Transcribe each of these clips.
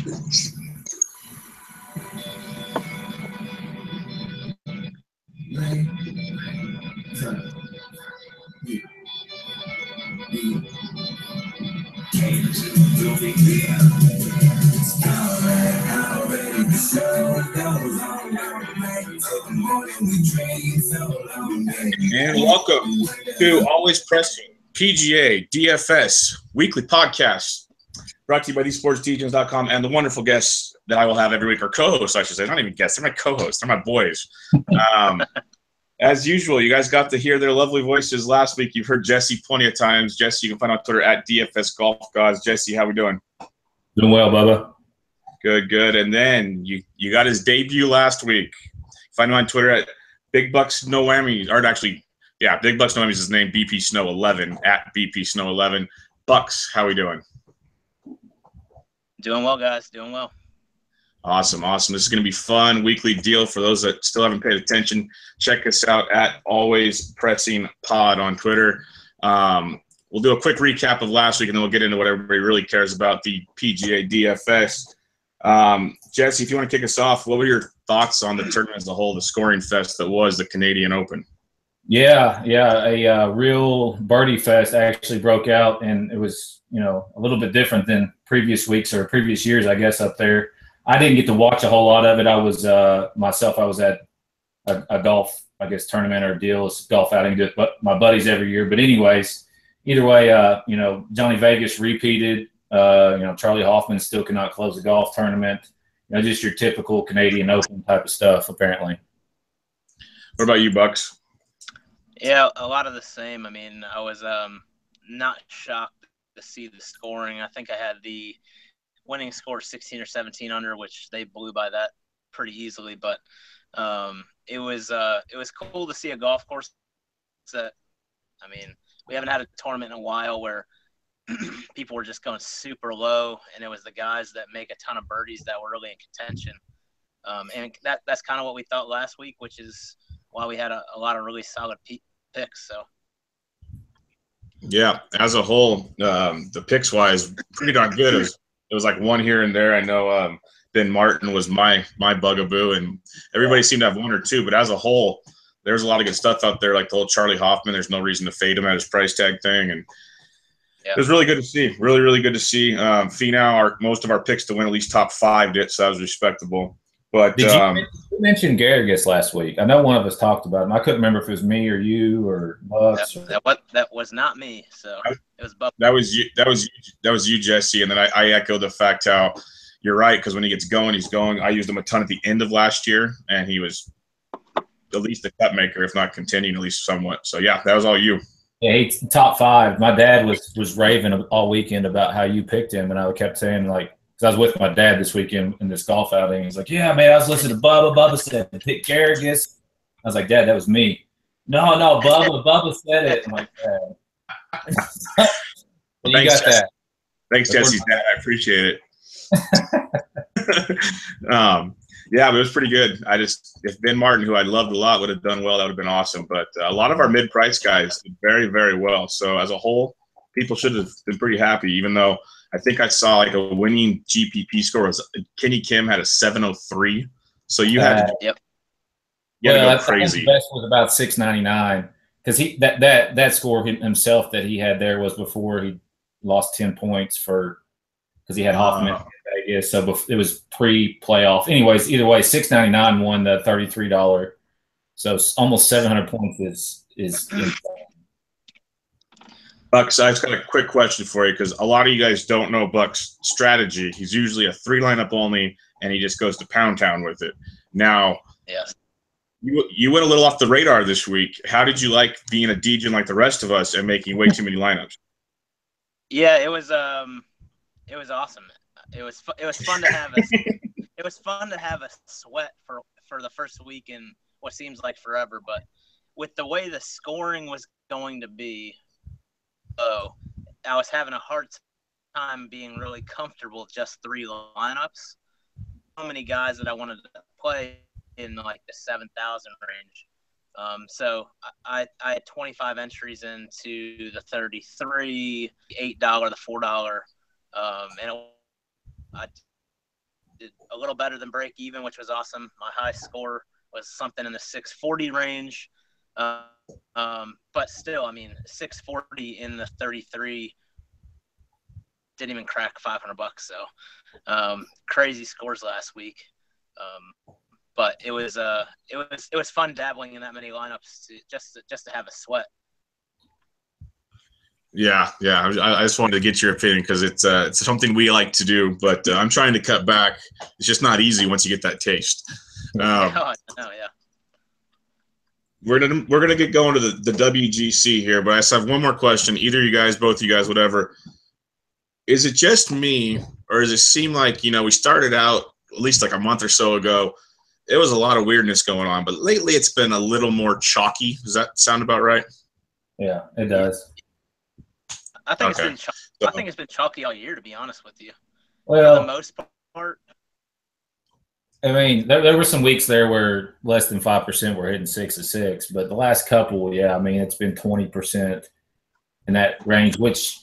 And welcome to Always Pressing PGA DFS weekly podcast, brought to you by thesportsdjs.com and the wonderful guests that I will have every week, or co-hosts, I should say. Not even guests, they're my co-hosts, they're my boys. As usual, you guys got to hear their lovely voices last week. You've heard Jesse plenty of times. Jesse, you can find on Twitter at DFS Golf Gods. Jesse, how we doing? Doing well, Bubba. Good. And then you got his debut last week. Find him on Twitter at Big Bucks No Whammy, or actually, yeah, Big Bucks No Whammy is his name, BP Snow 11 at BP Snow 11. Bucks, how we doing? Doing well, guys. Doing well. Awesome. This is going to be fun weekly deal for those that still haven't paid attention. Check us out at Always Pressing Pod on Twitter. We'll do a quick recap of last week, and then we'll get into what everybody really cares about, the PGA DFS. Jesse, if you want to kick us off, what were your thoughts on the tournament as a whole, the scoring fest that was the Canadian Open? Yeah, a real birdie fest actually broke out, and it was, a little bit different than previous weeks or previous years, I guess, up there. I didn't get to watch a whole lot of it. I was at a golf, I guess, tournament or deal. It's golf outing with my buddies every year. But anyways, either way, Johnny Vegas repeated. Charlie Hoffman still cannot close the golf tournament. Just your typical Canadian Open type of stuff, apparently. What about you, Bucks? Yeah, a lot of the same. I mean, I was not shocked to see the scoring. I think I had the winning score 16 or 17 under, which they blew by that pretty easily. But it was cool to see a golf course that, I mean, we haven't had a tournament in a while where people were just going super low, and it was the guys that make a ton of birdies that were really in contention. And that's kind of what we thought last week, which is why we had a lot of really solid picks. So. Yeah, as a whole, the picks-wise, pretty darn good. It was like one here and there. I know Ben Martin was my bugaboo, and everybody seemed to have one or two. But as a whole, there's a lot of good stuff out there, like the old Charlie Hoffman. There's no reason to fade him at his price tag thing, and it was really good to see. Really, really good to see. Finau, most of our picks to win at least top 5 did, so that was respectable. But Did you mention Garrigus last week? I know one of us talked about him. I couldn't remember if it was me or you or Bucks. That was not me. So it was Bucks. That was you, Jesse. And then I echo the fact how you're right, because when he gets going, he's going. I used him a ton at the end of last year, and he was at least a cut maker, if not continuing at least somewhat. So yeah, that was all you. Yeah, he's top 5. My dad was raving all weekend about how you picked him, and I kept saying, like, because I was with my dad this weekend in this golf outing. He's like, yeah, man, I was listening to Bubba. Bubba said, pick Garrigus. I was like, Dad, that was me. No, Bubba said it. I'm like, Dad. You Thanks, got that. Thanks, Jesse's dad. I appreciate it. Yeah, but it was pretty good. If Ben Martin, who I loved a lot, would have done well, that would have been awesome. But a lot of our mid-price guys did very, very well. So as a whole, people should have been pretty happy, even though I think I saw like a winning GPP score was Kenny Kim had a 703. So you had to, go crazy. The best was about 699 because that score himself that he had there was before he lost 10 points because he had Hoffman. I guess so. It was pre-playoff. Anyways, either way, 699 won the $33. So almost 700 points is insane. Bucks, I've got a quick question for you because a lot of you guys don't know Buck's strategy. He's usually a 3 lineup only, and he just goes to Pound Town with it. Now, yes, you went a little off the radar this week. How did you like being a DJ like the rest of us and making way too many lineups? Yeah, it was awesome. It was fun to have a sweat for the first week in what seems like forever. But with the way the scoring was going to be, I was having a hard time being really comfortable with just 3 lineups. So many guys that I wanted to play in like the 7,000 range. So I had 25 entries into the 33, $8, the $4, and did a little better than break even, which was awesome. My high score was something in the 640 range. But still, I mean, 640 in the 33 didn't even crack $500. So crazy scores last week. But it was fun dabbling in that many lineups just to have a sweat. Yeah. I just wanted to get your opinion because it's something we like to do, but I'm trying to cut back. It's just not easy once you get that taste. Yeah. We're gonna get going to the WGC here, but I just have one more question. Either you guys, both you guys, whatever. Is it just me, or does it seem like we started out at least like a month or so ago? It was a lot of weirdness going on, but lately it's been a little more chalky. Does that sound about right? Yeah, it does. I think it's been chalky all year, to be honest with you. Well, for the most part. I mean, there were some weeks there where less than 5% were hitting 6 of 6, but the last couple, yeah, I mean, it's been 20% in that range, which,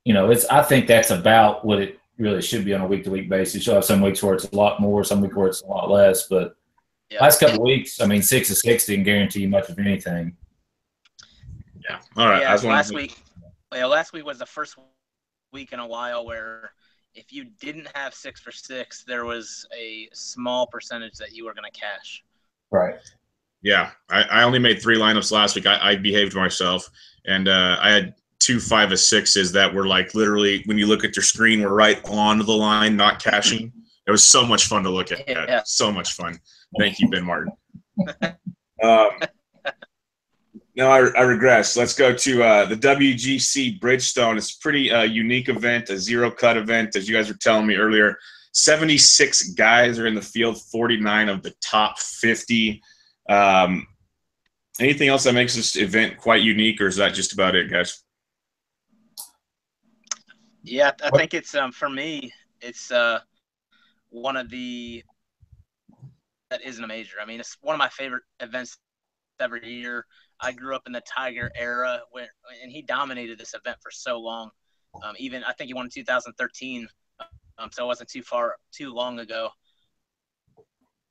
I think that's about what it really should be on a week-to-week basis. You'll have some weeks where it's a lot more, some weeks where it's a lot less, but last couple of weeks, I mean, 6 of 6 didn't guarantee you much of anything. Yeah. All right. Yeah, last week was the first week in a while where if you didn't have 6 for 6, there was a small percentage that you were going to cash. Right. Yeah. I only made 3 lineups last week. I behaved myself, and I had 2 5 of 6s that were like literally when you look at your screen, were right on the line, not cashing. It was so much fun to look at. Yeah. So much fun. Thank you, Ben Martin. No, I regress. Let's go to the WGC Bridgestone. It's a pretty unique event, a zero-cut event, as you guys were telling me earlier. 76 guys are in the field, 49 of the top 50. Anything else that makes this event quite unique, or is that just about it, guys? Yeah, I think it's for me, it's one of the that isn't a major. I mean, it's one of my favorite events every year. I grew up in the Tiger era and he dominated this event for so long. Even I think he won in 2013, so it wasn't too long ago.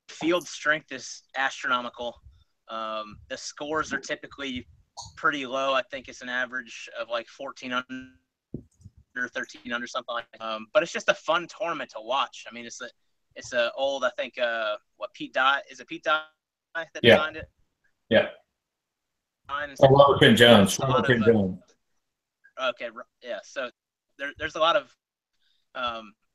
Field strength is astronomical. The scores are typically pretty low. I think it's an average of like 14 under, 13 under, something like that. But it's just a fun tournament to watch. I mean, it's a old, I think, Pete Dye that designed it? Yeah. Robert Penn Jones. Okay, yeah. So there's a lot of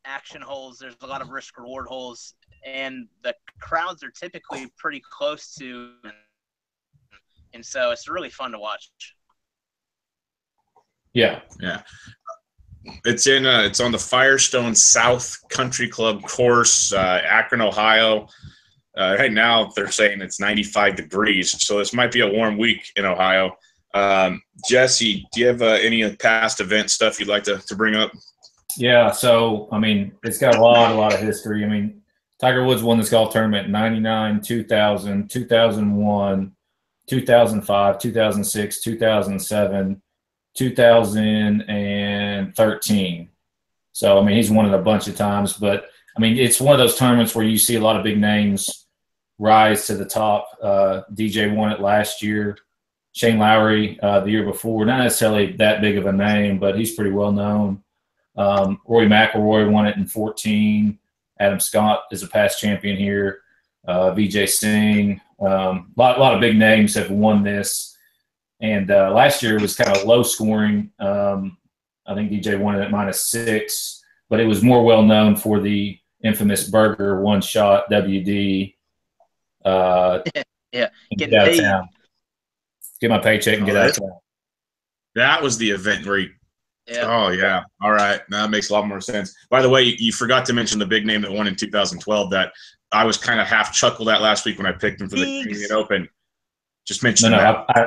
action holes. There's a lot of risk reward holes, and the crowds are typically pretty close to, and so it's really fun to watch. Yeah. It's on the Firestone South Country Club course, Akron, Ohio. Right now, they're saying it's 95 degrees, so this might be a warm week in Ohio. Jesse, do you have any past event stuff you'd like to bring up? Yeah, so, I mean, it's got a lot of history. I mean, Tiger Woods won this golf tournament in 99, 2000, 2001, 2005, 2006, 2007, 2013. So, I mean, he's won it a bunch of times, but, I mean, it's one of those tournaments where you see a lot of big names rise to the top. DJ won it last year. Shane Lowry the year before, not necessarily that big of a name, but he's pretty well known. Rory McIlroy won it in 2014. Adam Scott is a past champion here. Vijay Singh. A lot of big names have won this. And last year was kind of low scoring. I think DJ won it at -6, but it was more well known for the infamous Burger one shot WD. Yeah, get out of town. Get my paycheck and get out of town. That was the event where he. Yeah. Oh yeah. All right. Now that makes a lot more sense. By the way, you forgot to mention the big name that won in 2012 that I was kind of half chuckled at last week when I picked him for the Canadian Open. Just mention that. I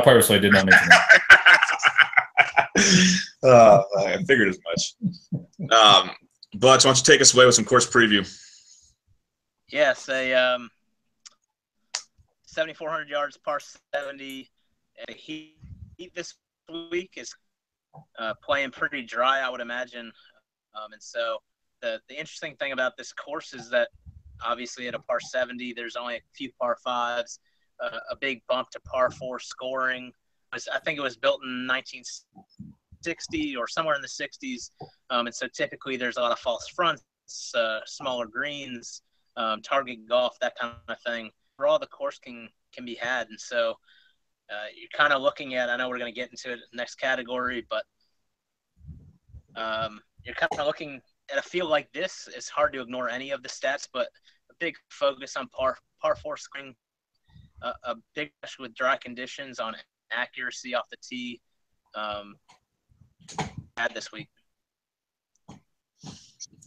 purposely did not mention that. I figured as much. Butch, why don't you take us away with some course preview? Yes, a 7,400 yards, par 70. Heat this week is playing pretty dry, I would imagine. And so the interesting thing about this course is that obviously at a par 70, there's only a few par 5s, a big bump to par 4 scoring. I think it was built in 1960 or somewhere in the 60s. And so typically there's a lot of false fronts, smaller greens, target golf, that kind of thing. For all the course can be had. And so you're kind of looking at, I know we're going to get into it in the next category, but you're kind of looking at a field like this. It's hard to ignore any of the stats, but a big focus on par 4 screen, a big push with dry conditions on accuracy off the tee had this week.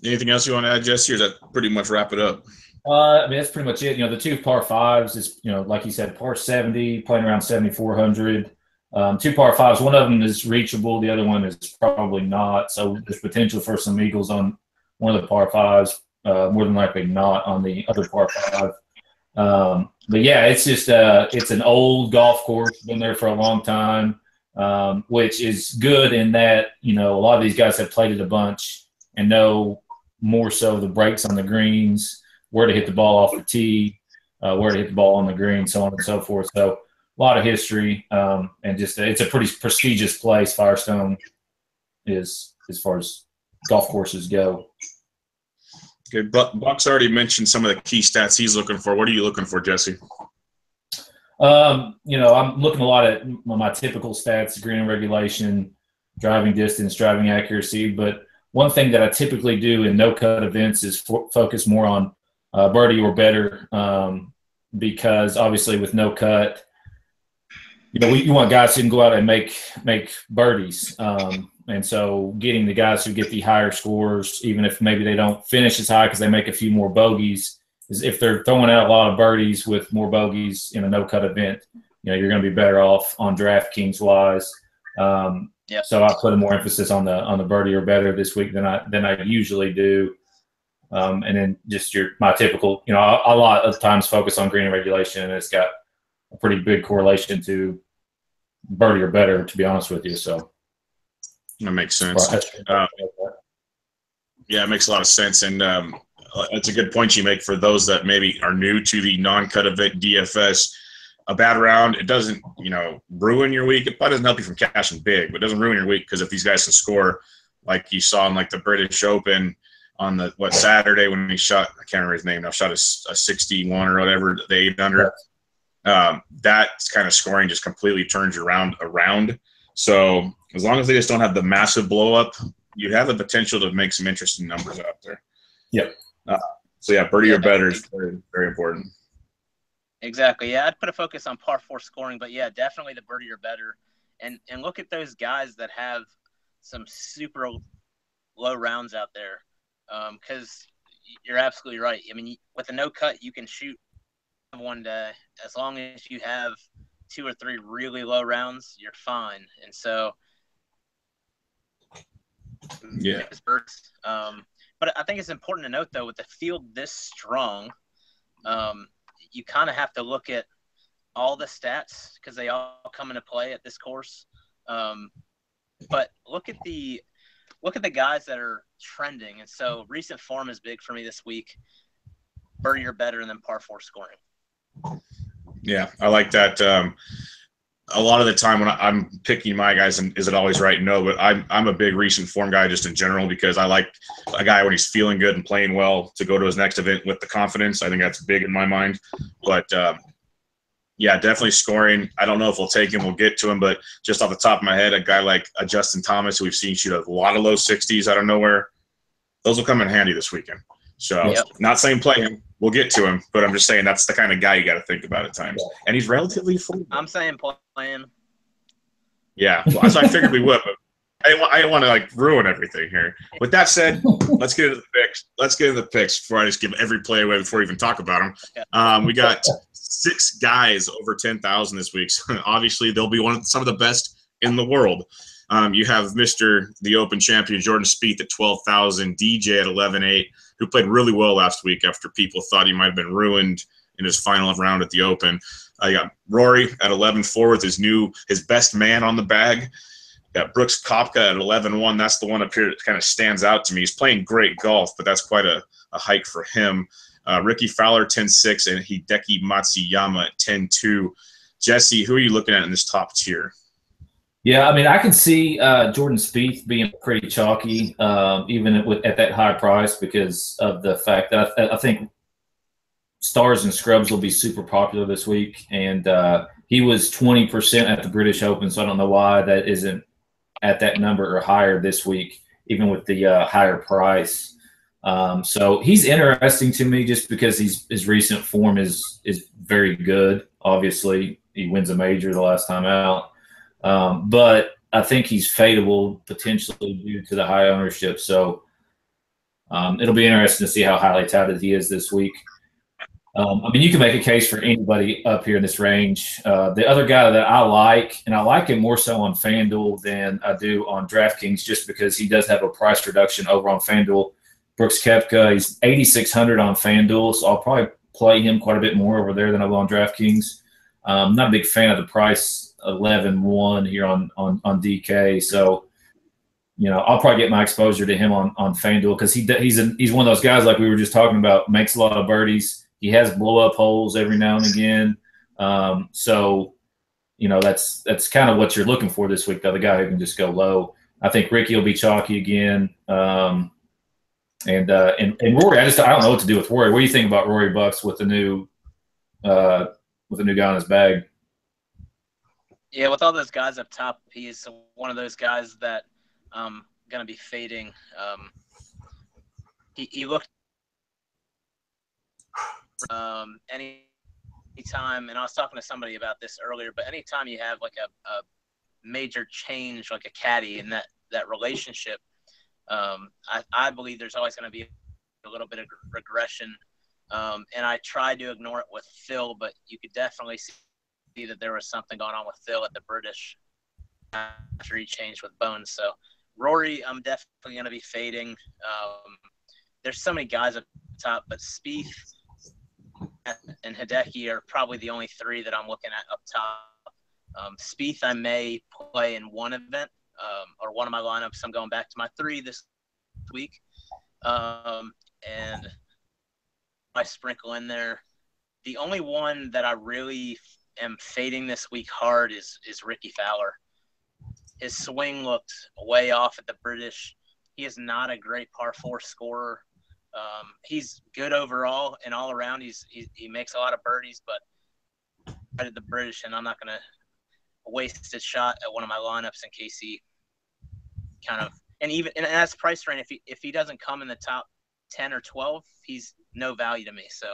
Anything else you want to add, Jesse, or does that pretty much wrap it up? I mean, that's pretty much it. The 2 par 5s is, like you said, par 70, playing around 7,400. 2 par 5s, one of them is reachable. The other one is probably not. So there's potential for some eagles on one of the par 5s, more than likely not on the other par 5. But yeah, it's just it's an old golf course, been there for a long time, which is good in that, a lot of these guys have played it a bunch and know more so the breaks on the greens, where to hit the ball off the tee, where to hit the ball on the green, so on and so forth. So a lot of history, and just it's a pretty prestigious place, Firestone is, as far as golf courses go. Okay, Buck's already mentioned some of the key stats he's looking for. What are you looking for, Jesse? I'm looking a lot at my typical stats: green regulation, driving distance, driving accuracy. But one thing that I typically do in no-cut events is focus more on birdie or better, because obviously with no cut, you want guys who can go out and make birdies. And so getting the guys who get the higher scores, even if maybe they don't finish as high because they make a few more bogeys, is if they're throwing out a lot of birdies with more bogeys in a no-cut event, you're going to be better off on DraftKings wise. Yep. So I put more emphasis on the birdie or better this week than I usually do. And then just my typical, a lot of times focus on green regulation, and it's got a pretty big correlation to birdie or better, to be honest with you. So that makes sense. Yeah, it makes a lot of sense. And that's a good point you make for those that maybe are new to the non-cut event DFS. A bad round, it doesn't, ruin your week. It probably doesn't help you from cashing big, but it doesn't ruin your week, because if these guys can score like you saw in like the British Open on the Saturday when he shot, I can't remember his name now, shot a 61 or whatever, the 8 under. That kind of scoring just completely turns you around. So as long as they just don't have the massive blow up, you have the potential to make some interesting numbers out there. Yep. So yeah, birdie or better is very, very important. Exactly. Yeah, I'd put a focus on par 4 scoring, but yeah, definitely the birdie or better. And look at those guys that have some super low rounds out there, because you're absolutely right. I mean, with a no cut, you can shoot one day. As long as you have 2 or 3 really low rounds, you're fine. And so, yeah. But I think it's important to note, though, with the field this strong, you kind of have to look at all the stats because they all come into play at this course. But look at the guys that are trending. And so recent form is big for me this week. Birdie or better, and then par 4 scoring. Yeah, I like that. A lot of the time when I'm picking my guys, and is it always right? No, but I'm a big recent form guy just in general, because I like a guy when he's feeling good and playing well to go to his next event with the confidence. I think that's big in my mind. But yeah, definitely scoring. I don't know if we'll take him. We'll get to him, but just off the top of my head, a guy like a Justin Thomas, who we've seen shoot a lot of low 60s out of nowhere, those will come in handy this weekend. So Not saying play him. We'll get to him, but I'm just saying that's the kind of guy you got to think about at times. And he's relatively full. I'm saying play him. Yeah, well, so I figured we would, but I didn't want to ruin everything here. With that said, let's get into the picks. Let's get into the picks before I just give every play away before we even talk about them. We got 6 guys over 10,000 this week. So obviously, they'll be some of the best in the world. You have the Open champion Jordan Spieth at 12,000, DJ at 11.8, who played really well last week after people thought he might have been ruined in his final round at the Open. You got Rory at 11.4 with his best man on the bag. Yeah, Brooks Koepka at 11-1. That's the one up here that kind of stands out to me. He's playing great golf, but that's quite a hike for him. Ricky Fowler 10-6 and Hideki Matsuyama at 10-2. Jesse, who are you looking at in this top tier? Yeah, I mean, I can see Jordan Spieth being pretty chalky, even at that high price, because of the fact that I think stars and scrubs will be super popular this week, and he was 20% at the British Open, so I don't know why that isn't at that number or higher this week, even with the higher price. So he's interesting to me just because his recent form is very good. Obviously, he wins a major the last time out, but I think he's fadeable potentially due to the high ownership. So it'll be interesting to see how highly touted he is this week. I mean, you can make a case for anybody up here in this range. The other guy that I like, and I like him more so on FanDuel than I do on DraftKings, just because he does have a price reduction over on FanDuel. Brooks Koepka, he's 8,600 on FanDuel, so I'll probably play him quite a bit more over there than I will on DraftKings. I'm not a big fan of the price 11-1 here on DK, so I'll probably get my exposure to him on FanDuel because he's one of those guys like we were just talking about, makes a lot of birdies. He has blow-up holes every now and again. So that's kind of what you're looking for this week, though, the guy who can just go low. I think Ricky will be chalky again. And Rory, I don't know what to do with Rory. What do you think about Rory Bucks with the new guy in his bag? Yeah, with all those guys up top, he's one of those guys that going to be fading. He looked anytime, and I was talking to somebody about this earlier, but anytime you have like a major change, like a caddy in that relationship, I believe there's always going to be a little bit of regression. And I tried to ignore it with Phil, but you could definitely see that there was something going on with Phil at the British after he changed with Bones. So Rory, I'm definitely going to be fading. There's so many guys up top, but Spieth and Hideki are probably the only three that I'm looking at up top. Spieth I may play in one event or one of my lineups. I'm going back to my 3 this week. And I sprinkle in there. The only one that I really am fading this week hard is Ricky Fowler. His swing looked way off at the British. He is not a great par 4 scorer. He's good overall and all around. He makes a lot of birdies, but I did the British, and I'm not going to waste his shot at one of my lineups in case he kind of and that's price range. If he doesn't come in the top 10 or 12, he's no value to me. So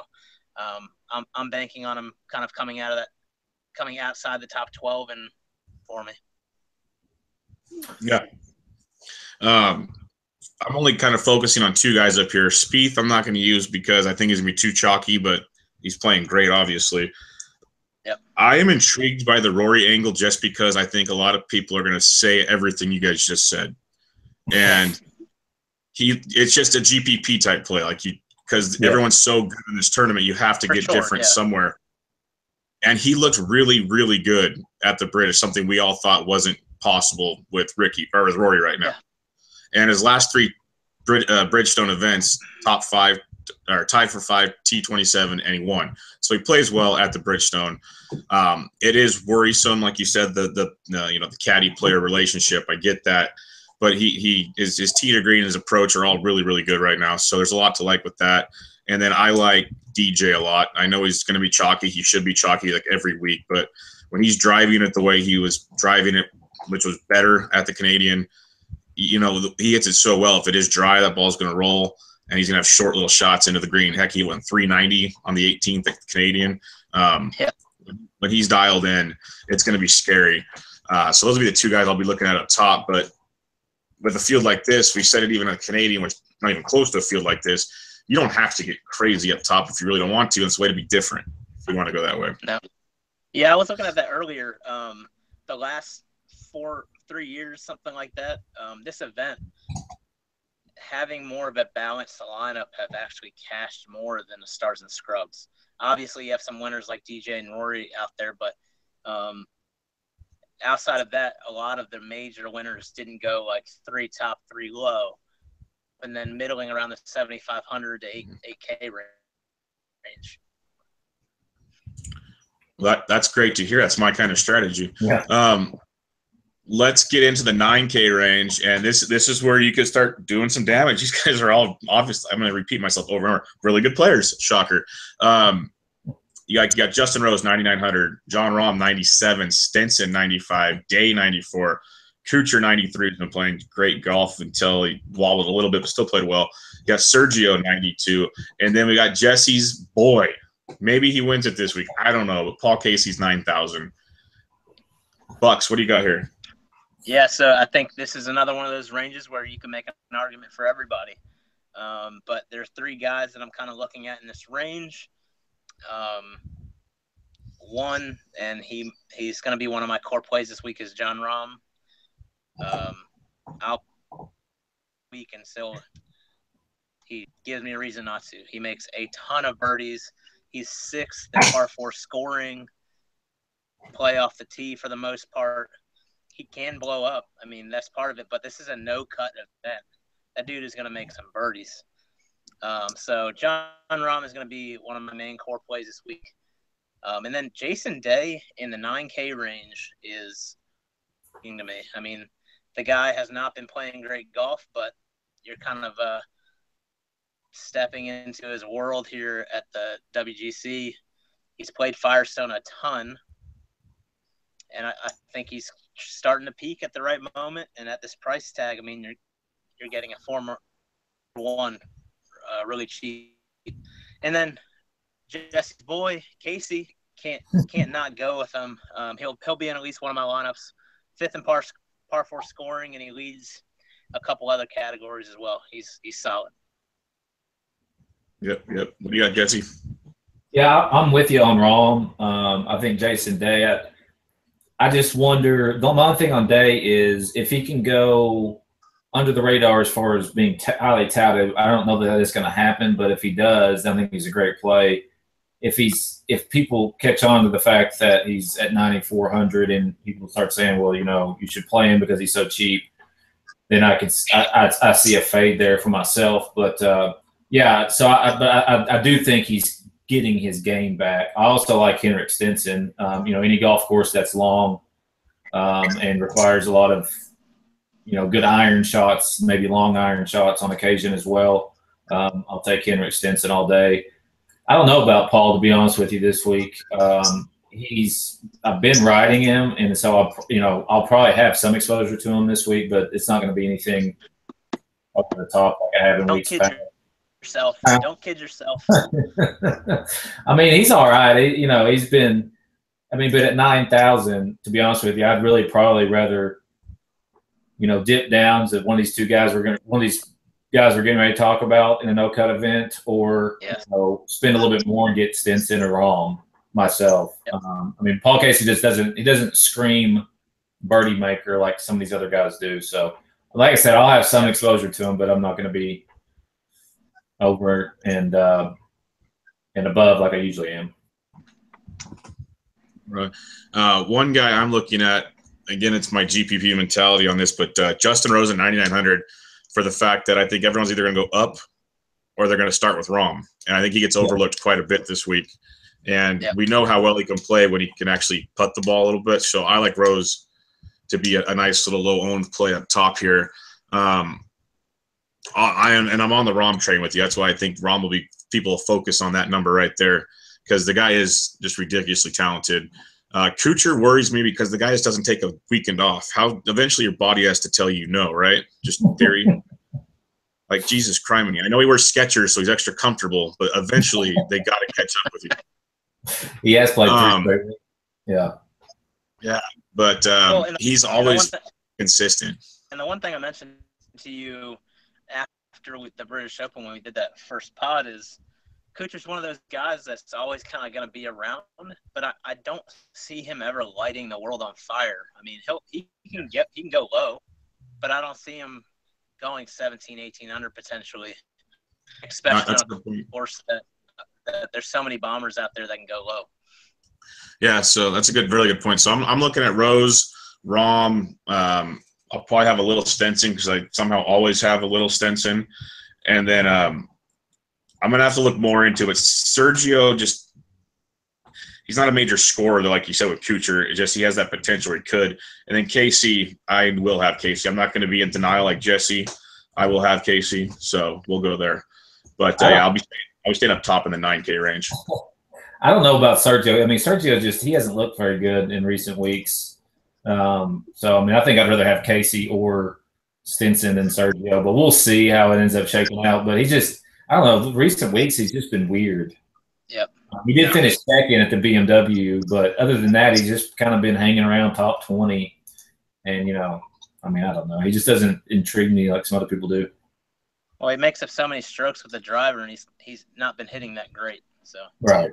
I'm banking on him kind of coming outside the top 12 and for me. Yeah. I'm only kind of focusing on 2 guys up here. Spieth, I'm not going to use because I think he's going to be too chalky, but he's playing great, obviously. Yep. I am intrigued by the Rory angle just because I think a lot of people are going to say everything you guys just said. And it's just a GPP type play, because everyone's so good in this tournament, you have to get different somewhere. And he looked really, really good at the British, something we all thought wasn't possible with Rory right now. Yeah. And his last 3 Bridgestone events, top 5 or tied for 5, T27, and he won. So he plays well at the Bridgestone. It is worrisome, like you said, the caddy player relationship. I get that, but his tee to green and his approach are all really, really good right now. So there's a lot to like with that. And then I like DJ a lot. I know he's going to be chalky. He should be chalky like every week, but when he's driving it the way he was driving it, which was better at the Canadian, he hits it so well. If it is dry, that ball's going to roll, and he's going to have short little shots into the green. Heck, he went 390 on the 18th at the Canadian. When he's dialed in, it's going to be scary. So those will be the 2 guys I'll be looking at up top. But with a field like this, we said it even at Canadian, which is not even close to a field like this, you don't have to get crazy up top if you really don't want to. It's a way to be different if we want to go that way. No. Yeah, I was looking at that earlier. The last 3 years, something like that, this event, having more of a balanced lineup have actually cashed more than the stars and scrubs. Obviously, you have some winners like DJ and Rory out there, but outside of that, a lot of the major winners didn't go like 3 top, 3 low, and then middling around the 7,500 to 8K range. Well, that's great to hear. That's my kind of strategy. Yeah. Let's get into the 9K range, and this is where you could start doing some damage. These guys are all obviously, I'm going to repeat myself over and over, really good players. Shocker. You got Justin Rose 9,900, John Rahm 97, Stenson 95, Day 94, Kuchar 93 has been playing great golf until he wobbled a little bit, but still played well. You got Sergio 92, and then we got Jesse's boy. Maybe he wins it this week. I don't know, but Paul Casey's 9,000. Bucks, what do you got here? Yeah, so I think this is another one of those ranges where you can make an argument for everybody. But there's 3 guys that I'm kind of looking at in this range. One, and he's going to be one of my core plays this week, is John Rahm. And so he gives me a reason not to. He makes a ton of birdies. He's 6th in par 4 scoring, play off the tee for the most part. He can blow up. I mean, that's part of it, but this is a no-cut event. That dude is going to make some birdies. So John Rahm is going to be one of my main core plays this week. And then Jason Day in the 9K range is to me. I mean, the guy has not been playing great golf, but you're kind of stepping into his world here at the WGC. He's played Firestone a ton, and I think he's starting to peak at the right moment. And at this price tag, I mean, you're getting a former one really cheap. And then Jesse's boy Casey can't not go with him. He'll be in at least one of my lineups. 5th in par 4 scoring, and he leads a couple other categories as well. He's solid. Yep. What do you got, Jesse? Yeah, I'm with you on Rahm. I think Jason Day. I just wonder. The one thing on Day is if he can go under the radar as far as being highly touted. I don't know that it's going to happen, but if he does, I think he's a great play. If people catch on to the fact that he's at 9,400 and people start saying, well, you should play him because he's so cheap, then I see a fade there for myself. But yeah, so I do think he's getting his game back. I also like Henrik Stenson. Any golf course that's long and requires a lot of good iron shots, maybe long iron shots on occasion as well. I'll take Henrik Stenson all day. I don't know about Paul, to be honest with you, this week. I've been riding him, and so I'll probably have some exposure to him this week, but it's not going to be anything up to the top like I have in weeks past. Don't kid yourself. I mean, he's all right. He's been. I mean, but at 9,000, to be honest with you, I'd really probably rather, dip downs that one of these guys we're getting ready to talk about in a no-cut event, or spend a little bit more and get Stenson or Rahm myself. Yep. I mean, Paul Casey just doesn't scream birdie maker like some of these other guys do. So, like I said, I'll have some exposure to him, but I'm not going to be over and above like I usually am. Right. One guy I'm looking at, again, it's my GPP mentality on this, but Justin Rose at 9,900 for the fact that I think everyone's either going to go up or they're going to start with Rahm. And I think he gets overlooked quite a bit this week. And we know how well he can play when he can actually putt the ball a little bit. So I like Rose to be a nice little low-owned play up top here. I'm on the Rahm train with you. That's why I think Rahm will be – people will focus on that number right there because the guy is just ridiculously talented. Kuchar worries me because the guy just doesn't take a weekend off. How eventually your body has to tell you no, right? Just theory. Like, Jesus criminy. I know he wears Skechers, so he's extra comfortable, but eventually they got to catch up with you. He has played three. Yeah. Yeah, but he's always consistent. And the one thing I mentioned to you after the British Open when we did that first pod is Kuchar's one of those guys that's always kind of going to be around, but I don't see him ever lighting the world on fire. I mean, he can go low, but I don't see him going 17, 18 under potentially, especially on a course that there's so many bombers out there that can go low. Yeah, so that's a really good point. So I'm looking at Rose Rom. I'll probably have a little Stenson because I somehow always have a little Stenson. And then I'm going to have to look more into it. Sergio he's not a major scorer, though, like you said with Kuchar. It's just he has that potential where he could. And then Casey, I will have Casey. I'm not going to be in denial like Jesse. I will have Casey, so we'll go there. But yeah, I'll be staying up top in the 9K range. I don't know about Sergio. I mean, Sergio he hasn't looked very good in recent weeks. So, I mean, I think I'd rather have Casey or Stinson than Sergio, but we'll see how it ends up shaking out. But I don't know, recent weeks, he's just been weird. Yep. He did finish second at the BMW, but other than that, he's just kind of been hanging around top 20. And, I mean, I don't know. He just doesn't intrigue me like some other people do. Well, he makes up so many strokes with the driver, and he's not been hitting that great. So right.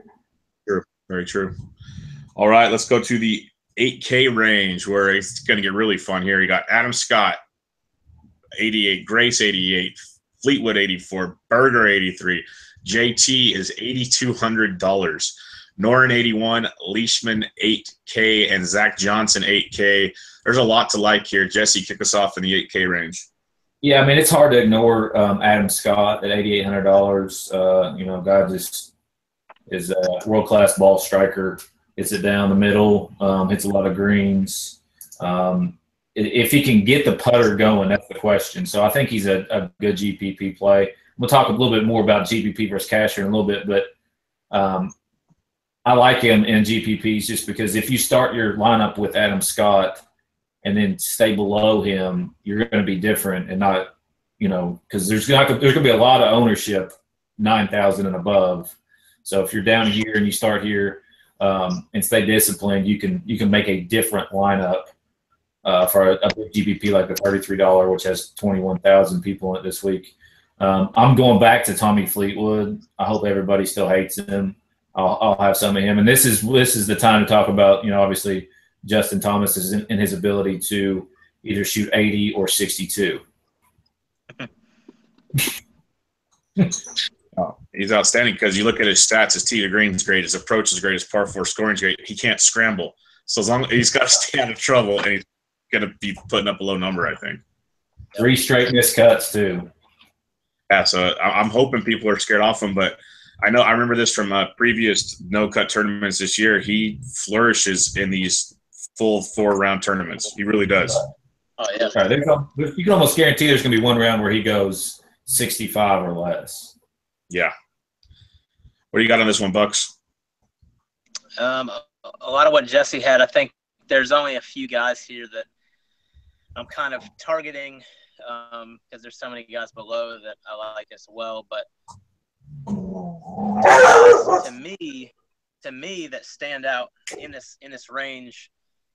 True. Very true. All right, let's go to the 8K range where it's going to get really fun here. You got Adam Scott, 88, Grace, 88, Fleetwood, 84, Berger, 83. JT is $8,200. Noren, 81, Leishman, 8K, and Zach Johnson, 8K. There's a lot to like here. Jesse, kick us off in the 8K range. Yeah, I mean, it's hard to ignore Adam Scott at $8,800. Guy just is a world-class ball striker. Hits it down the middle, hits a lot of greens. If he can get the putter going, that's the question. So I think he's a good GPP play. We'll talk a little bit more about GPP versus cash in a little bit, but I like him in GPPs just because if you start your lineup with Adam Scott and then stay below him, you're going to be different and not, because there's going to be a lot of ownership 9,000 and above. So if you're down here and you start here and stay disciplined, you can make a different lineup for a big GPP like the $33, which has 21,000 people in it this week. I'm going back to Tommy Fleetwood. I hope everybody still hates him. I'll have some of him, and this is the time to talk about. Obviously, Justin Thomas is in his ability to either shoot 80 or 62. Oh, he's outstanding because you look at his stats. His tee to green is great. His approach is great. His par 4 scoring is great. He can't scramble, so as long as he's got to stay out of trouble, and he's going to be putting up a low number, I think. 3 straight missed cuts too. Yeah, so I'm hoping people are scared off him, but I remember this from previous no-cut tournaments this year. He flourishes in these full 4-round tournaments. He really does. Oh, yeah. Right, you can almost guarantee there's going to be one round where he goes 65 or less. Yeah. What do you got on this one, Bucks? A lot of what Jesse had. I think there's only a few guys here that I'm kind of targeting because there's so many guys below that I like as well. But to me, that stand out in this range,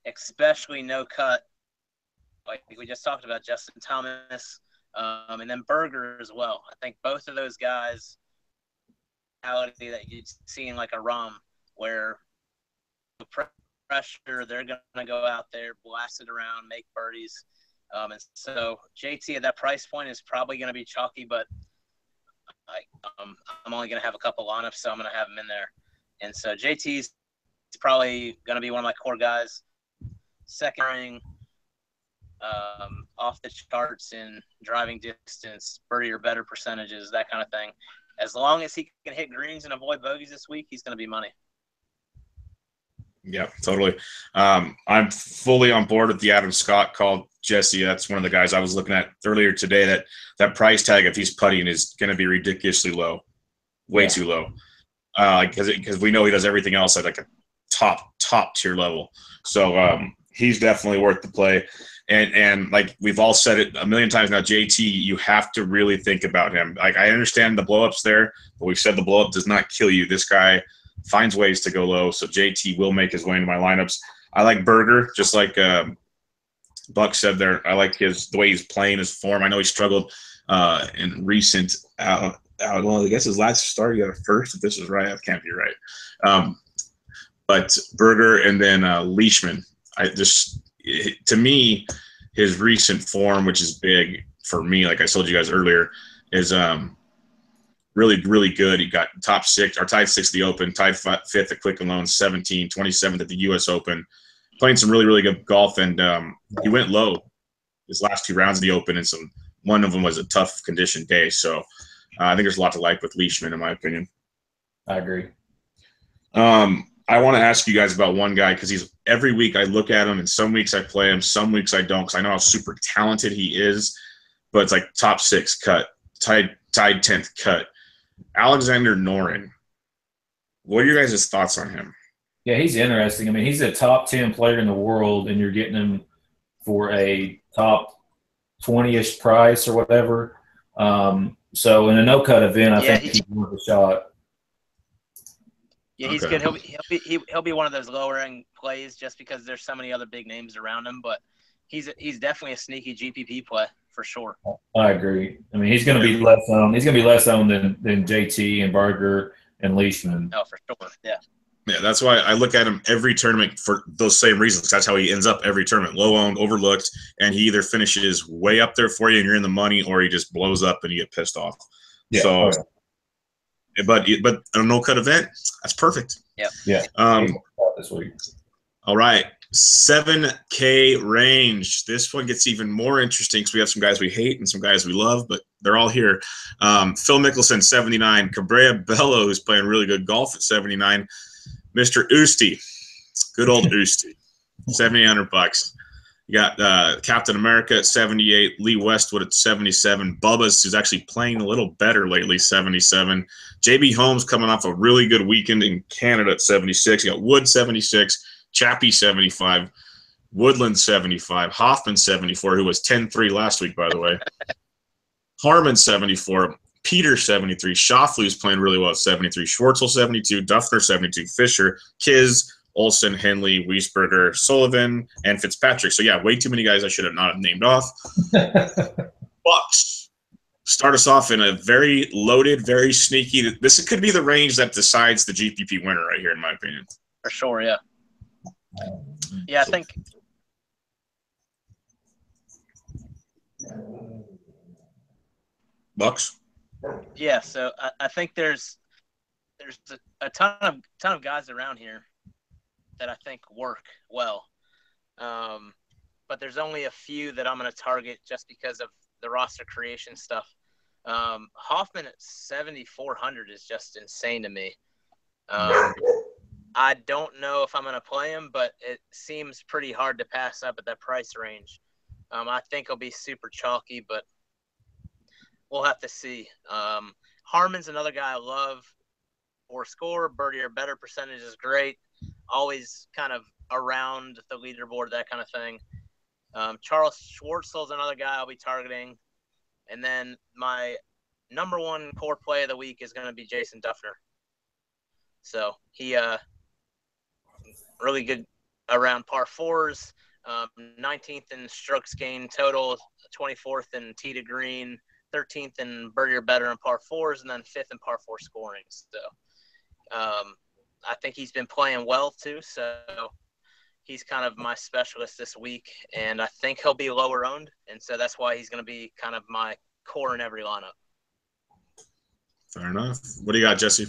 especially no cut, like we just talked about, Justin Thomas, and then Berger as well. I think both of those guys, that you'd see in like a Rom, where the pressure, they're going to go out there, blast it around, make birdies. And so JT at that price point is probably going to be chalky, but I'm only going to have a couple lineups, so I'm going to have him in there. And so JT's probably going to be one of my core guys. Second ring, off the charts in driving distance, birdie or better percentages, that kind of thing. As long as he can hit greens and avoid bogeys this week, he's going to be money. Yeah, totally. I'm fully on board with the Adam Scott call, Jesse. That's one of the guys I was looking at earlier today. That price tag, if he's putting, is going to be ridiculously low, way too low. Because we know he does everything else at like a top tier level. So he's definitely worth the play. And like we've all said it a million times now, JT, you have to really think about him. Like I understand the blow-ups there, but we've said the blow-up does not kill you. This guy finds ways to go low, so JT will make his way into my lineups. I like Berger, just like Buck said there. I like the way he's playing, his form. I know he struggled in recent well, I guess his last start, he got a first. If this is right, that can't be right. But Berger and then Leishman. To me, his recent form, which is big for me, like I told you guys earlier, is really, really good. He got top 6 or tied 6th at the Open, tied 5th at Quicken Loans, 27th at the U.S. Open, playing some really, really good golf, and he went low his last 2 rounds of the Open, and one of them was a tough condition day. So I think there's a lot to like with Leishman, in my opinion. I agree. I want to ask you guys about one guy because every week I look at him, and some weeks I play him, some weeks I don't because I know how super talented he is. But it's like top 6 cut, tied 10th cut. Alexander Noren. What are your guys' thoughts on him? Yeah, he's interesting. I mean, he's a top 10 player in the world, and you're getting him for a top 20-ish price or whatever. So in a no-cut event, I think he's worth a shot. Yeah, he's good. He'll be one of those lower-end plays just because there's so many other big names around him, but he's definitely a sneaky GPP play for sure. I agree. I mean, he's going to be less owned. He's going to be less owned than JT and Berger and Leishman. Oh, for sure. Yeah. Yeah, that's why I look at him every tournament for those same reasons. That's how he ends up every tournament. Low owned, overlooked, and he either finishes way up there for you and you're in the money, or he just blows up and you get pissed off. Yeah. So, but a no-cut event, that's perfect. Yeah. Yeah. This week. All right. 7K range. This one gets even more interesting because we have some guys we hate and some guys we love, but they're all here. Phil Mickelson, 79. Cabrera Bello, who's playing really good golf at 79. Mr. Usti, good old Usti, $7,800. You got Captain America at 78, Lee Westwood at 77, Bubba's, who's actually playing a little better lately, 77. JB Holmes coming off a really good weekend in Canada at 76. You got Wood 76, Chappie 75, Woodland 75, Hoffman 74, who was 10-3 last week, by the way. Harmon 74. Peter 73, Schauffele's playing really well at 73, Schwartzel 72, Duffner 72, Fisher, Kiz, Olsen, Henley, Wiesberger, Sullivan, and Fitzpatrick. So yeah, way too many guys I should have not named off. Bucks start us off in a very loaded, very sneaky. This could be the range that decides the GPP winner right here, in my opinion. For sure, yeah. Yeah, I think. Bucks. Yeah, so I think there's a ton of guys around here that I think work well, but there's only a few that I'm going to target just because of the roster creation stuff. Hoffman at 7,400 is just insane to me. I don't know if I'm going to play him, but it seems pretty hard to pass up at that price range. I think he'll be super chalky, but we'll have to see. Harmon's another guy I love for score. Birdie or better percentage is great. Always kind of around the leaderboard, that kind of thing. Charles Schwartzel's another guy I'll be targeting. And then my number one core play of the week is going to be Jason Duffner. So he really good around par fours, 19th in strokes gained total, 24th in tee to green, 13th in birdie or better in par fours, and then 5th in par four scoring. So I think he's been playing well too. So he's kind of my specialist this week, and I think he'll be lower owned. And so that's why he's going to be kind of my core in every lineup. Fair enough. What do you got, Jesse?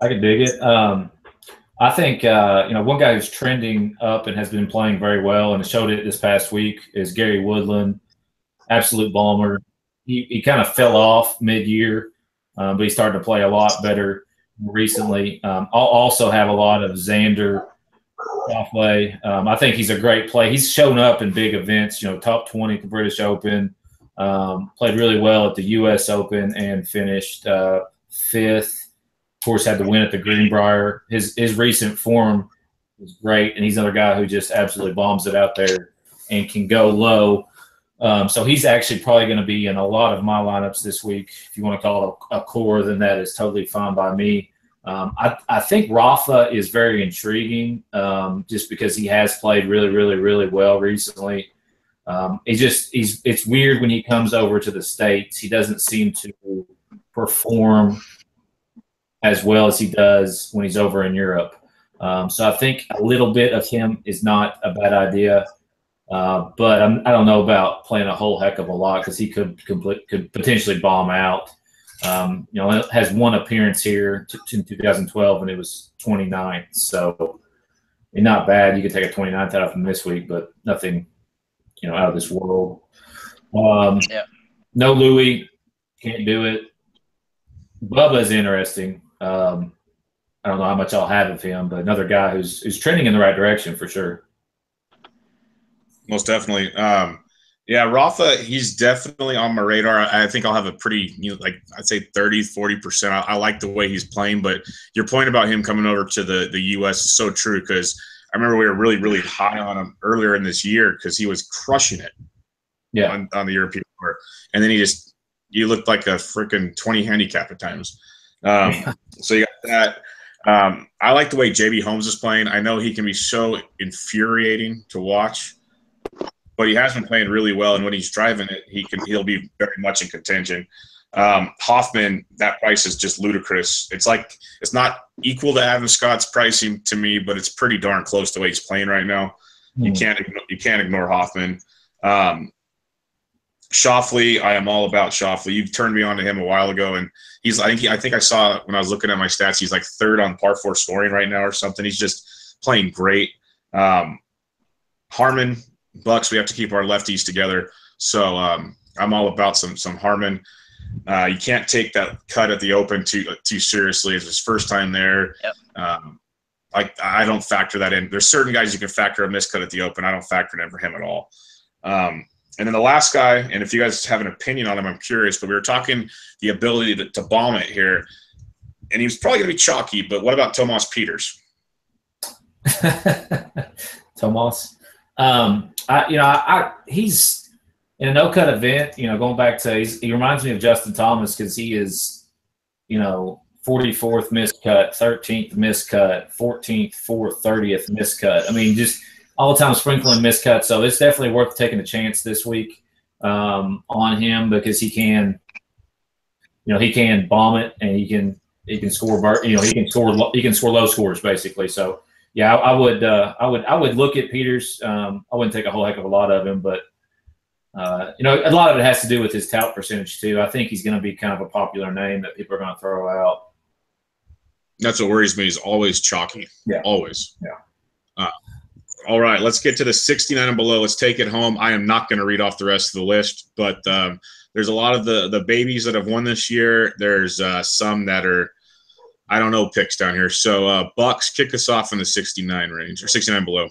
I can dig it. I think, one guy who's trending up and has been playing very well and showed it this past week is Gary Woodland, absolute bomber. He kind of fell off mid-year, but he's starting to play a lot better recently. I'll also have a lot of Xander Schauffele. I think he's a great play. He's shown up in big events, top 20 at the British Open, played really well at the U.S. Open and finished 5th. Of course, had the win at the Greenbrier. His recent form is great, and he's another guy who just absolutely bombs it out there and can go low. So he's actually probably going to be in a lot of my lineups this week. If you want to call it a core, then that is totally fine by me. I think Rafa is very intriguing just because he has played really, really, really well recently. It's weird when he comes over to the States. He doesn't seem to perform as well as he does when he's over in Europe. So I think a little bit of him is not a bad idea. But I don't know about playing a whole heck of a lot because he could potentially bomb out. Has one appearance here in 2012, and it was 29th. So not bad. You could take a 29th out of him this week, but nothing, out of this world. No Louis, can't do it. Bubba is interesting. I don't know how much I'll have of him, but another guy who's trending in the right direction for sure. Most definitely. Rafa, he's definitely on my radar. I think I'll have a pretty, I'd say 30, 40%. I like the way he's playing, but your point about him coming over to the U.S. is so true, because I remember we were really, really high on him earlier in this year because he was crushing it on the European Tour. And then you looked like a freaking 20 handicap at times. So you got that. I like the way JB Holmes is playing. I know he can be so infuriating to watch, but he has been playing really well. And when he's driving it, he'll be very much in contention. Hoffman, that price is just ludicrous. It's not equal to Adam Scott's pricing to me, but it's pretty darn close to the way he's playing right now. You can't ignore Hoffman. Schauffele, I am all about Schauffele. You turned me on to him a while ago, and I think I saw when I was looking at my stats, he's like third on par 4 scoring right now or something. He's just playing great. Harman, Bucks, we have to keep our lefties together. So I'm all about some Harman. You can't take that cut at the Open too seriously. It's his first time there. Yep. I don't factor that in. There's certain guys you can factor a miscut at the Open. I don't factor it in for him at all. And then the last guy, and if you guys have an opinion on him, I'm curious, but we were talking the ability to bomb it here, and he was probably going to be chalky, but what about Tomas Peters? Tomas? He's in a no-cut event, going back to he reminds me of Justin Thomas because he is, 44th miscut, 13th miscut, 14th, 4th, 30th miscut. I mean, just all the time sprinkling miscuts. So it's definitely worth taking a chance this week on him because he can bomb it and he can score. He can score low scores basically. So yeah, I would look at Peters. I wouldn't take a whole heck of a lot of him, but a lot of it has to do with his tout percentage too. I think he's going to be kind of a popular name that people are going to throw out. That's what worries me. He's always chalky. Yeah, always. Yeah. All right, let's get to the 69 and below. Let's take it home. I am not going to read off the rest of the list, but there's a lot of the babies that have won this year. There's some that are, I don't know, picks down here. So Bucks, kick us off in the 69 range or 69 below.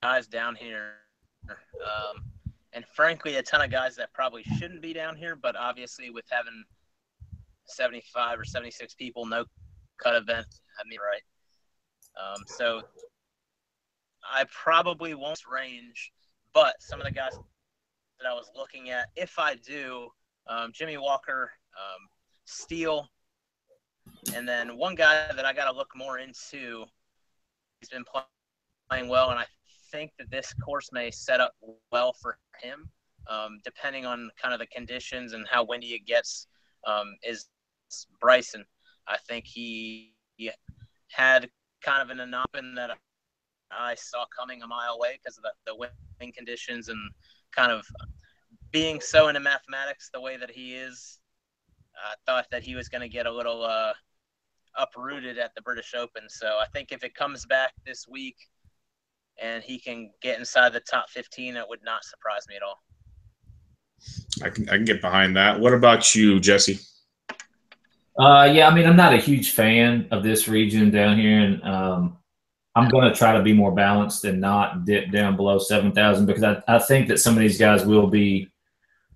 Guys down here, and frankly, a ton of guys that probably shouldn't be down here, but obviously with having 75 or 76 people, no cut event, right. So I probably won't range, but some of the guys that I was looking at, if I do, Jimmy Walker, Steele, and then one guy that I got to look more into, he's been playing well, and I think that this course may set up well for him, depending on kind of the conditions and how windy it gets, is Bryson. I think he had kind of an anomaly that I saw coming a mile away because of the wind conditions and kind of being so into mathematics the way that he is. I thought that he was going to get a little uprooted at the British Open. So I think if it comes back this week and he can get inside the top 15, it would not surprise me at all. I can get behind that. What about you, Jesse? Yeah, I mean, I'm not a huge fan of this region down here, and I'm going to try to be more balanced and not dip down below 7,000 because I think that some of these guys will be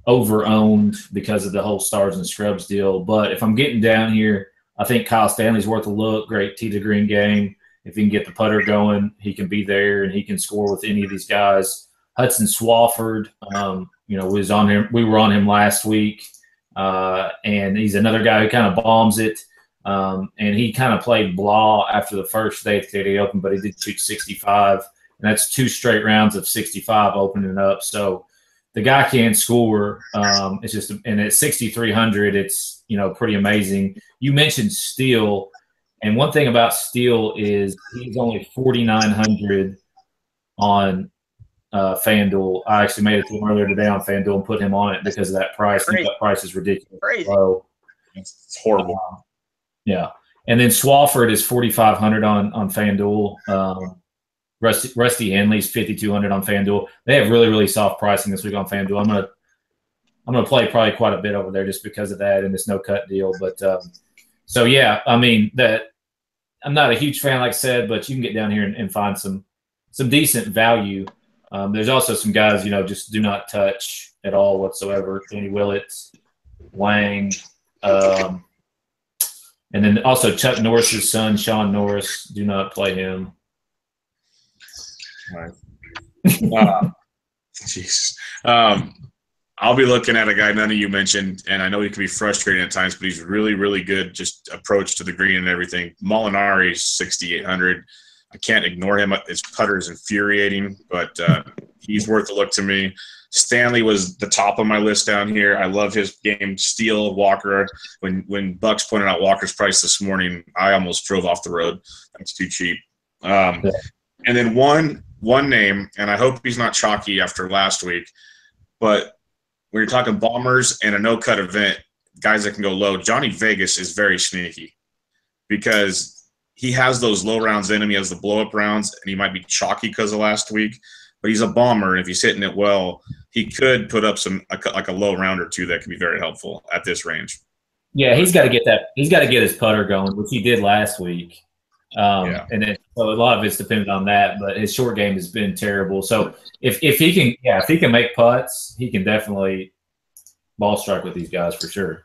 over-owned because of the whole Stars and Scrubs deal. But if I'm getting down here, I think Kyle Stanley's worth a look. Great tee to green game. If he can get the putter going, he can be there and he can score with any of these guys. Hudson Swafford, was on him. We were on him last week, and he's another guy who kind of bombs it. And he kind of played blah after the first day at the KD Open, but he did shoot 65, and that's 2 straight rounds of 65 opening up. So the guy can score. It's just, and at 6,300, it's pretty amazing. You mentioned Steele, and one thing about Steele is he's only 4,900 on FanDuel. I actually made it to him earlier today on FanDuel and put him on it because of that price. That price is ridiculous. Crazy. So, it's horrible. Yeah. And then Swafford is 4,500 on FanDuel. Rusty Henley's 5,200 on FanDuel. They have really, really soft pricing this week on FanDuel. I'm gonna play probably quite a bit over there just because of that and this no cut deal. But so yeah, I mean that I'm not a huge fan, like I said, but you can get down here and find some decent value. There's also some guys, just do not touch at all whatsoever. Danny Willett, Wang, and then also Chuck Norris's son, Sean Norris. Do not play him. All right. Jeez. I'll be looking at a guy none of you mentioned, and I know he can be frustrating at times, but he's really, really good just approach to the green and everything. Molinari's 6,800. I can't ignore him. His putter is infuriating, but he's worth a look to me. Stanley was the top of my list down here. I love his game. Steele, Walker. When Bucks pointed out Walker's price this morning, I almost drove off the road. That's too cheap. And then one name, and I hope he's not chalky after last week, but when you're talking bombers and a no-cut event, guys that can go low, Johnny Vegas is very sneaky because he has those low rounds in him. He has the blow-up rounds, and he might be chalky because of last week. But he's a bomber, and if he's hitting it well, he could put up like a low round or two that can be very helpful at this range. Yeah, he's got to get that. He's got to get his putter going, which he did last week. And then so a lot of it's dependent on that, but his short game has been terrible. So if he can make putts, he can definitely ball strike with these guys for sure.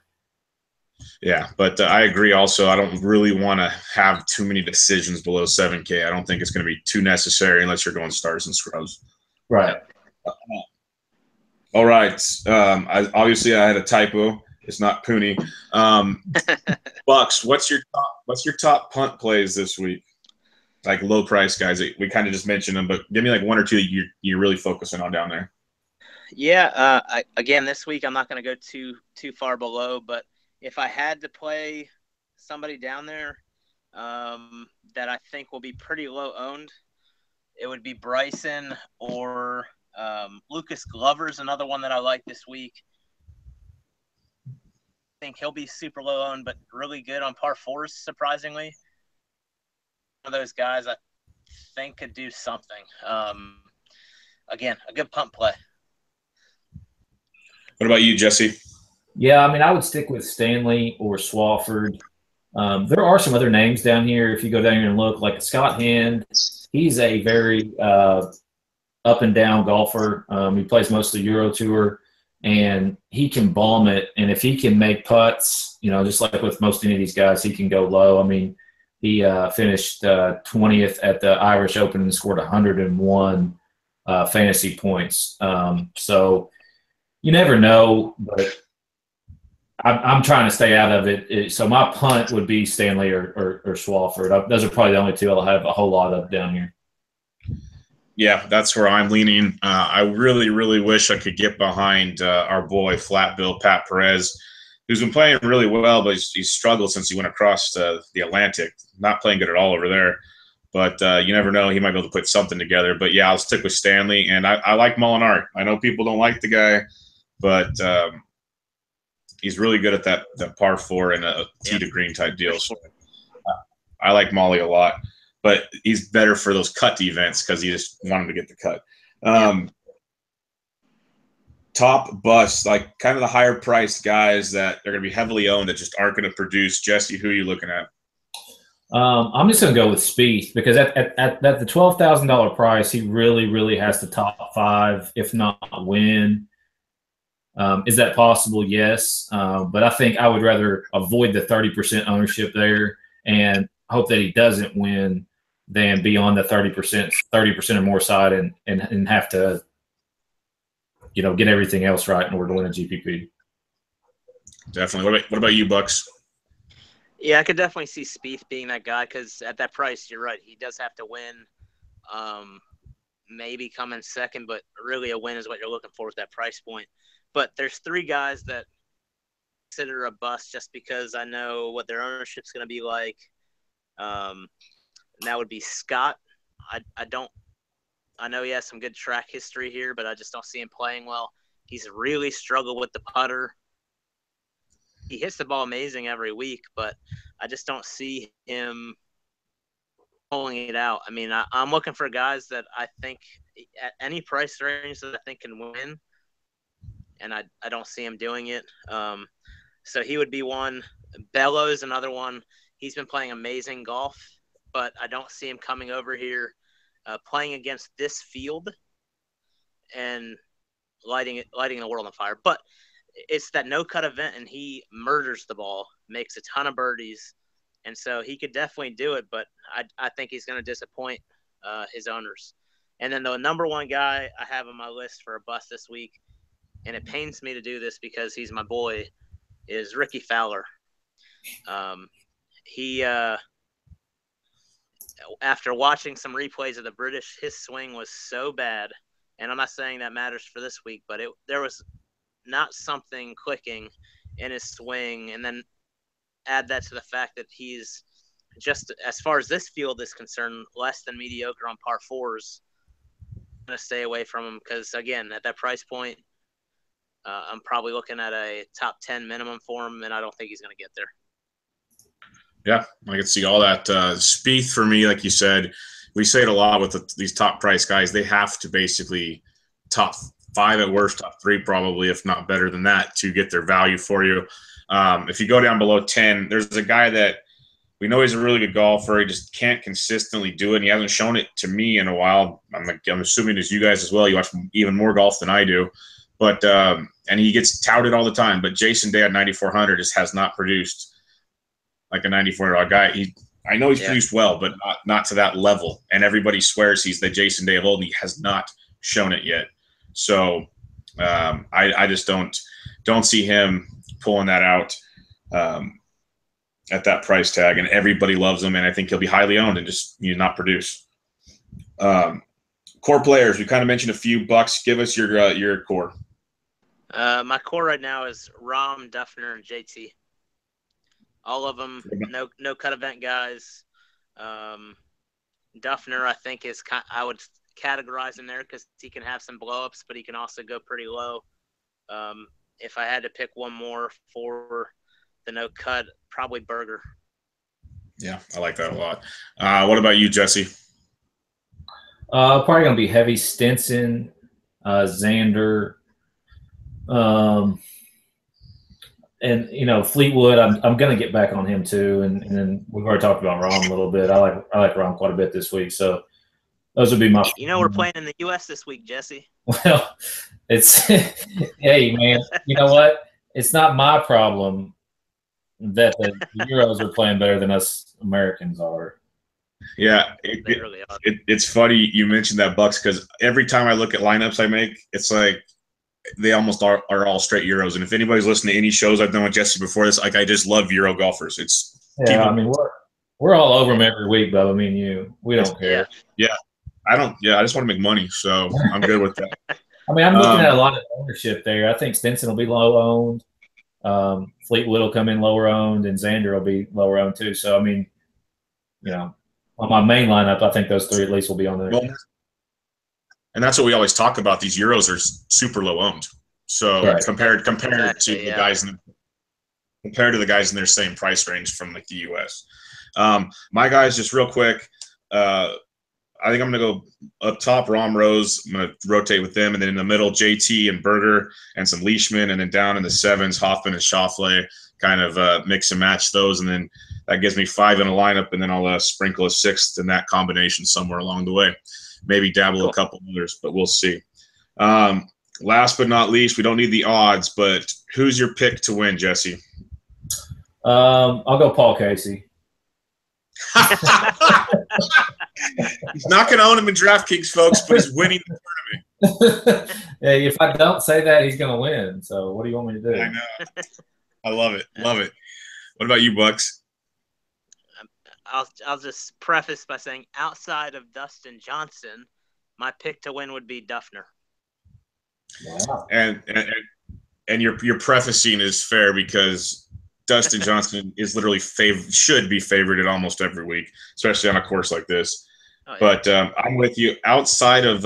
Yeah, but I agree also. I don't really want to have too many decisions below 7K. I don't think it's going to be too necessary unless you're going stars and scrubs. Right. All right. Obviously I had a typo. It's not Pooney. Bucks, what's your top punt plays this week? Like low price guys. We kind of just mentioned them, but give me like one or two that you're really focusing on down there. Yeah. Again, this week I'm not going to go too far below, but if I had to play somebody down there that I think will be pretty low owned, it would be Bryson or Lucas Glover's another one that I like this week. I think he'll be super low owned, but really good on par fours, surprisingly. One of those guys I think could do something. Again, a good punt play. What about you, Jesse? Yeah, I mean, I would stick with Stanley or Swafford. There are some other names down here. If you go down here and look, like Scott Hand, he's a very up and down golfer. He plays most of the Euro Tour, and he can bomb it. And if he can make putts, just like with most any of these guys, he can go low. I mean, he finished 20th at the Irish Open and scored 101 fantasy points. So you never know, but I'm trying to stay out of it. So my punt would be Stanley or Swafford. Those are probably the only two I'll have a whole lot of down here. Yeah, that's where I'm leaning. I really, really wish I could get behind our boy Flat Bill Pat Perez, who's been playing really well, but he's struggled since he went across the Atlantic. Not playing good at all over there. But you never know. He might be able to put something together. But, yeah, I'll stick with Stanley. And I like Molinari. I know people don't like the guy, but he's really good at that par four and a tee to green type deal. So, I like Molly a lot. But he's better for those cut events because you just want him to get the cut. Top bust, like kind of the higher priced guys that they're going to be heavily owned that just aren't going to produce. Jesse, who are you looking at? I'm just going to go with Spieth because at the $12,000 price, he really, really has to top five, if not win. Is that possible? Yes. But I think I would rather avoid the 30% ownership there and hope that he doesn't win than be on the 30% or more side and have to, get everything else right in order to win a GPP. Definitely. What about you, Bucks? Yeah, I could definitely see Spieth being that guy because at that price, you're right. He does have to win, maybe come in second, but really a win is what you're looking for at that price point. But there's three guys that consider a bust just because I know what their ownership's going to be like. And that would be Scott. I know he has some good track history here, but I just don't see him playing well. He's really struggled with the putter. hits the ball amazing every week, but I just don't see him pulling it out. I mean, I'm looking for guys that I think at any price range that I think can win, and I don't see him doing it. So he would be one. Bellows, another one. He's been playing amazing golf, but I don't see him coming over here playing against this field and lighting the world on fire. But it's that no-cut event, and he murders the ball, makes a ton of birdies, and so he could definitely do it, but I think he's going to disappoint his owners. And then the number one guy I have on my list for a bust this week, and it pains me to do this because he's my boy, is Ricky Fowler. He after watching some replays of the British, his swing was so bad, and I'm not saying that matters for this week, but there was not something clicking in his swing. And then add that to the fact that he's just, as far as this field is concerned, less than mediocre on par fours. I'm going to stay away from him because, again, at that price point, I'm probably looking at a top 10 minimum for him, and I don't think he's going to get there. Yeah, I can see all that. Spieth, for me, like you said, we say it a lot with these top price guys. They have to basically top 5 at worst, top 3 probably, if not better than that, to get their value for you. If you go down below 10, there's a guy that we know he's a really good golfer. He just can't consistently do it, and he hasn't shown it to me in a while. I'm assuming as you guys as well. You watch even more golf than I do. But and he gets touted all the time. But Jason Day at 9,400 just has not produced like a 94-year-old guy. I know he's produced well, but not to that level. And everybody swears he's the Jason Day of old, and he has not shown it yet. So I just don't see him pulling that out at that price tag. And everybody loves him, and I think he'll be highly owned and just not produce. Core players, we kind of mentioned a few. Bucks, give us your core. My core right now is Rahm, Duffner, and JT. All of them no cut event guys. Duffner, I think, I would categorize him there because he can have some blow-ups, but he can also go pretty low. If I had to pick one more for the no cut, probably Berger. Yeah, I like that a lot. What about you, Jesse? Probably going to be heavy Stinson, Xander, and Fleetwood. I'm going to get back on him too, and we've already talked about Rahm a little bit. I like Rahm quite a bit this week, so those would be my. We're playing in the U.S. this week, Jesse. Well, it's hey man, you know what? It's not my problem that the Euros are playing better than us Americans are. Yeah, it's funny you mentioned that, Bucks, because every time I look at lineups I make, it's like they almost are all straight Euros. And if anybody's listening to any shows I've done with Jesse before this, like I just love Euro golfers. I mean we're all over them every week, Bubba. Me and you, we don't care. Yeah, I don't. Yeah, I just want to make money, so I'm good with that. I mean, I'm looking at a lot of ownership there. I think Stinson will be low owned. Fleetwood will come in lower owned, and Xander will be lower owned too. So I mean, on my main lineup, I think those 3 at least will be on there. Well, and that's what we always talk about. These Euros are super low owned. So right. compared to the guys compared to the guys in their same price range from like the US. My guys, just real quick, I think I'm going to go up top, Rahm, Rose. I'm going to rotate with them. And then in the middle, JT and Berger and some Leishman. And then down in the 7s, Hoffman and Schauffele, kind of mix and match those. And then that gives me 5 in a lineup. And then I'll sprinkle a 6th in that combination somewhere along the way. Maybe dabble a couple others, but we'll see. Last but not least, we don't need the odds, but who's your pick to win, Jesse? I'll go Paul Casey. He's not going to own him in DraftKings, folks, but he's winning the tournament. Hey, if I don't say that, he's going to win. So what do you want me to do? I know. I love it. Love it. What about you, Bucks? I'll just preface by saying outside of Dustin Johnson, my pick to win would be Duffner. Wow. And your prefacing is fair because Dustin Johnson is literally should be favored at almost every week, especially on a course like this. Oh, yeah. But I'm with you. Outside of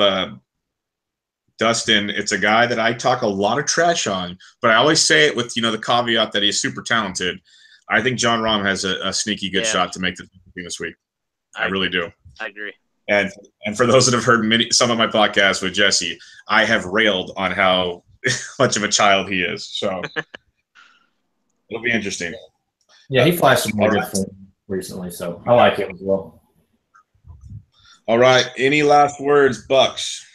Dustin, it's a guy that I talk a lot of trash on, but I always say it with, the caveat that he's super talented. I think John Rahm has a sneaky good shot to make the team this week. I really do. I agree. And for those that have heard some of my podcasts with Jesse, I have railed on how much of a child he is. So it'll be interesting. Yeah, he flashed some more good form recently, so I like him as well. All right. Any last words, Bucks?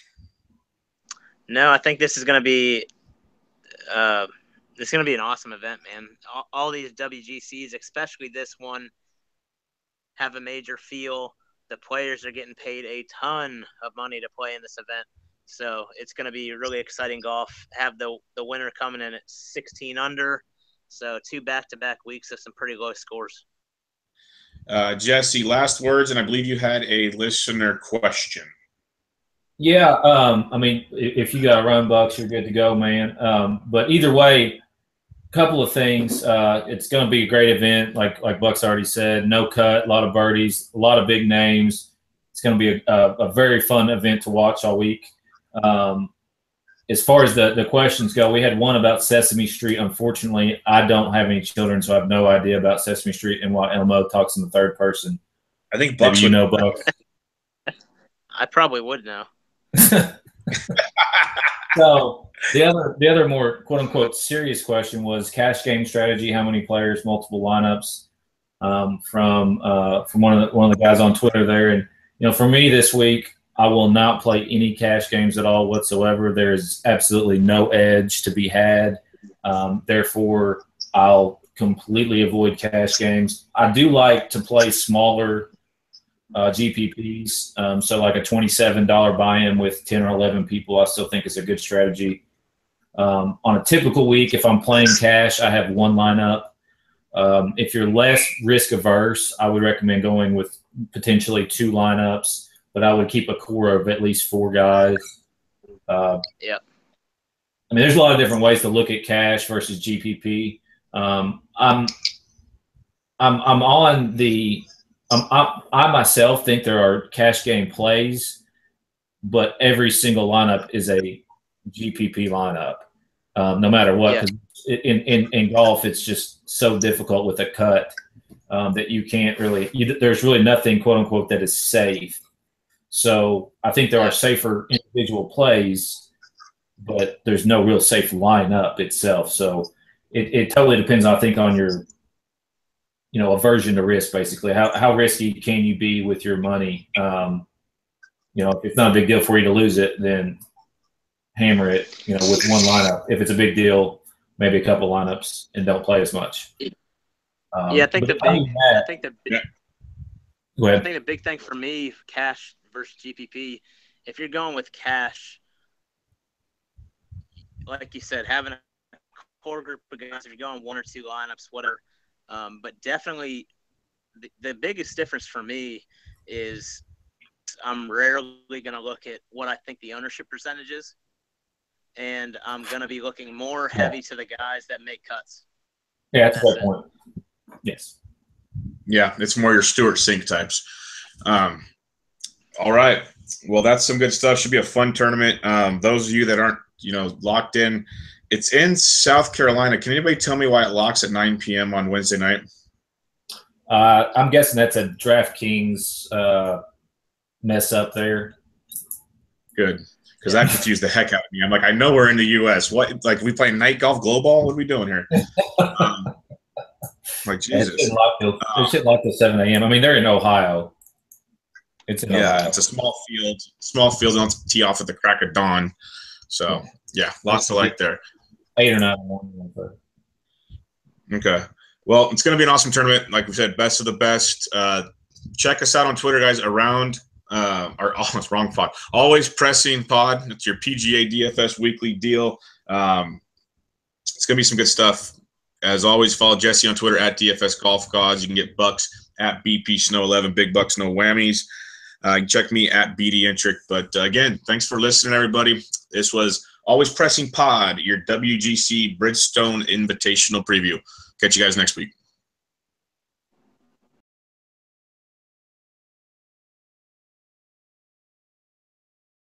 No, I think this is going to be an awesome event, man. All these WGCs, especially this one, have a major feel. The players are getting paid a ton of money to play in this event. So it's going to be really exciting golf. Have the winner coming in at 16 under. So 2 back-to-back weeks of some pretty low scores. Jesse, last words, and I believe you had a listener question. Yeah, I mean, if you got to run, Bucks, you're good to go, man. But either way, a couple of things. It's going to be a great event, like Bucks already said. No cut, a lot of birdies, a lot of big names. It's going to be a very fun event to watch all week. As far as the questions go, we had one about Sesame Street. Unfortunately, I don't have any children, so I have no idea about Sesame Street and why Elmo talks in the third person. I think Bucks Maybe Bucks. I probably would know. So the other more quote unquote serious question was cash game strategy. How many players, multiple lineups? From one of the guys on Twitter there, and for me this week, I will not play any cash games at all whatsoever. There is absolutely no edge to be had. Therefore, I'll completely avoid cash games. I do like to play smaller GPPs. So like a $27 buy-in with 10 or 11 people, I still think is a good strategy. On a typical week, if I'm playing cash, I have one lineup. If you're less risk averse, I would recommend going with potentially 2 lineups, but I would keep a core of at least 4 guys. Yeah. I mean, there's a lot of different ways to look at cash versus GPP. I myself think there are cash game plays, but every single lineup is a GPP lineup, no matter what. 'Cause in golf, it's just so difficult with a cut that you can't really. There's really nothing, quote unquote, that is safe. So I think there are safer individual plays, but there's no real safe lineup itself. So it totally depends, I think, on your aversion to risk, basically. How risky can you be with your money? If it's not a big deal for you to lose it, then hammer it, with one lineup. If it's a big deal, maybe a couple lineups and don't play as much. I think the big thing for me, cash versus GPP, if you're going with cash, like you said, having a core group of guys, if you're going 1 or 2 lineups, whatever. But definitely the biggest difference for me is I'm rarely going to look at what I think the ownership percentage is. And I'm going to be looking more heavy to the guys that make cuts. Yeah, that's a good point. Yes. Yeah, it's more your Stuart Sink types. All right. Well, that's some good stuff. Should be a fun tournament. Those of you that aren't, locked in, it's in South Carolina. Can anybody tell me why it locks at 9 p.m. on Wednesday night? I'm guessing that's a DraftKings mess up there. Good, because that confused the heck out of me. I'm like, I know we're in the U.S. What? Like, we playing night golf global? What are we doing here? Like, Jesus. It shouldn't lock till 7 a.m. I mean, they're in Ohio. It's in Ohio. It's a small field. Small fields don't tee off at the crack of dawn. So, yeah, lots to like there. 8 or 9 in the morning. Okay. Well, it's going to be an awesome tournament. Like we said, best of the best. Check us out on Twitter, guys, around almost wrong pod. Always Pressing Pod. It's your PGA DFS weekly deal. It's going to be some good stuff. As always, follow Jesse on Twitter at DFS Golf Gods. You can get Bucks at BP Snow 11, Big Bucks, no whammies. You can check me at BD Intric. But again, thanks for listening, everybody. This was Always Pressing Pod, your WGC Bridgestone Invitational preview. Catch you guys next week.